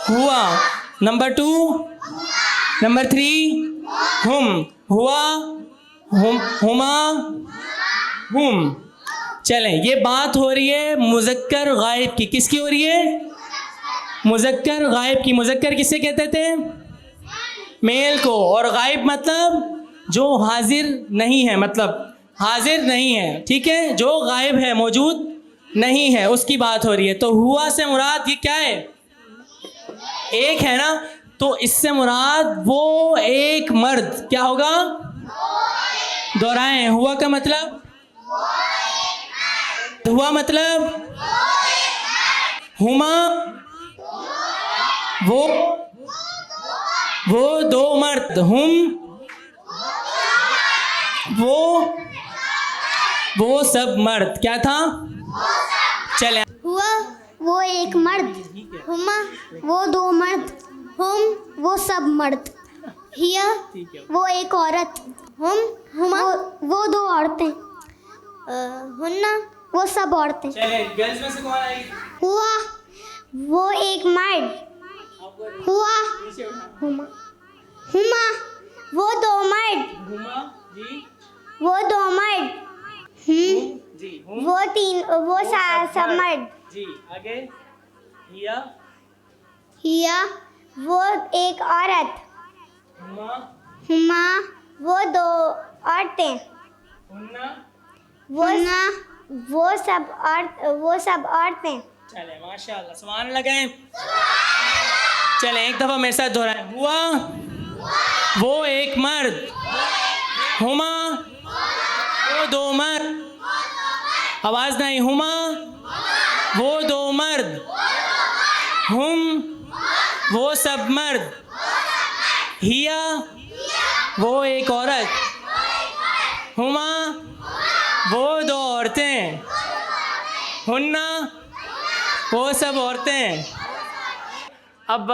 हुआ, number 2, number 3 हुम, हुआ, हुमा, हुम। चलें, ये बात हो रही है मुज़क्कर गायब की। किसकी हो रही है? मुज़क्कर गायब की। मुज़क्कर किसे कहते थे? मेल को। और गायब मतलब जो हाजिर नहीं है, मतलब हाजिर नहीं है, ठीक है, जो गायब है, मौजूद नहीं है, उसकी बात हो रही है। तो हुआ से मुराद ये क्या है? एक है ना, तो इससे मुराद वो एक मर्द। क्या होगा? दोहराएं, हुआ का मतलब, हुआ मतलब हुमा, वो दो मर्द, हुम वो सब मर्द। क्या था? चले, हुआ वो एक मर्द, हुमा वो दो मर्द, हुम वो सब मर्द, हिया वो एक औरत, हुमा वो दो औरतें, हुन्ना वो सब औरतें। चले, गर्ल्स में से कौन आएगी? हुआ वो एक मर्द, हुआ हुमा हुमा वो दो मर्द, हुमा जी, वो दो मर्द, जी, हुम वो तीन वो सब मर्द, जी। आगे, हिया, हिया वो एक औरत, हुमा, हुमा वो दो औरतें, हुन्ना। वो सब औरतें। चले, माशाल्लाह, सुभान लगाएं। चले, एक दफ़ा मेरे साथ दोहराएं। हुआ वो एक मर्द, हुमा वो दो मर्द, आवाज़ नहीं, हुमा वो दो मर्द, हुम वो सब मर्द, हिया वो एक औरत, हुमा वो दो औरतें, हुन्ना वो सब औरतें। अब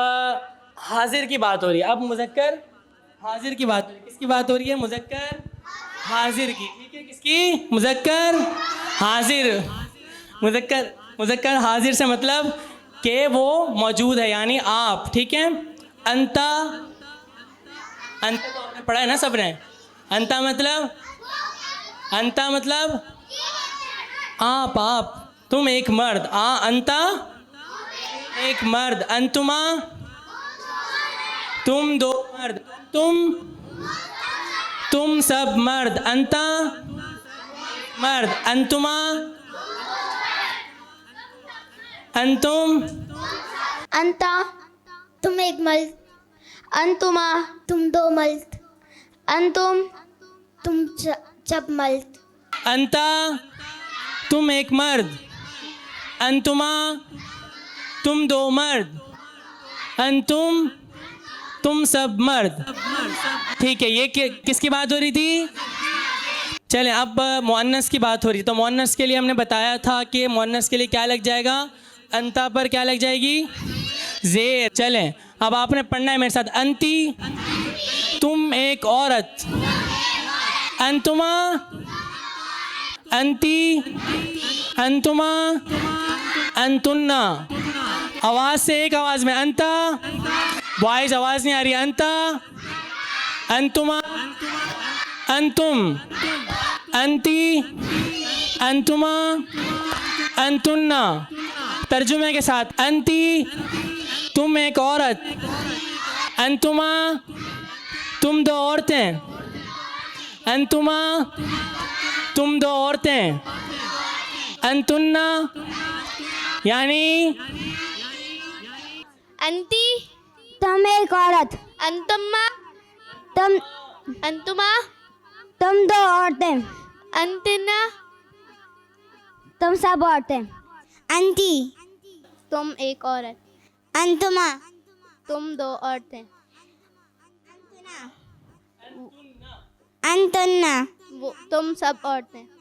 हाजिर की बात हो रही है। अब मुज़क्कर हाजिर की बात हो रही है। किसकी बात हो रही है? मुज़क्कर हाजिर की। ठीक है, किसकी? मुज़क्कर हाजिर। मुज़क्कर हाजिर से मतलब कि वो मौजूद है, यानी आप। ठीक है, अंता, अंता तो आपने पढ़ा है ना सबने? अंता मतलब आप, तुम एक मर्द। अंता एक मर्द, अंतुमा तुम दो मर्द, तुम सब मर्द, अंता मर्द, अंतुमा अंतुम, अंता तुम एक मर्द, अंतुमा तुम दो मर्द, अंतुम तुम सब मर्द, अंता तुम एक मर्द, अंतुमा तुम दो मर्द, अंतुम तुम सब मर्द। ठीक है, ये किसकी बात हो रही थी? चलें, अब मुअन्नस की बात हो रही है। तो मुअन्नस के लिए हमने बताया था कि मुअन्नस के लिए क्या लग जाएगा? अंता पर क्या लग जाएगी? ज़ेर। चलें, अब आपने पढ़ना है मेरे साथ। अंती तुम एक औरत, अंतुमा, अंती, अंतुमा, अंतुन्ना। आवाज़ से, एक आवाज़ में, अंता, बॉयज़ आवाज़ नहीं आ रही। अंता, अंतुमा, अंतुम, अंती, अंतुमा, अंतुन्ना। तर्जुमे के साथ, अंती तुम एक औरत, अंतुमा तुम दो औरतें, अंतुमा तुम दो औरतें, अंतुन्ना यानी अंती तुम एक औरत, अंतुमा तुम दो औरतें, अंतना तुम सब औरतें, अंती तुम एक औरत, अंतुमा तुम दो औरतें, अंतुन्ना तुम सब औरतें।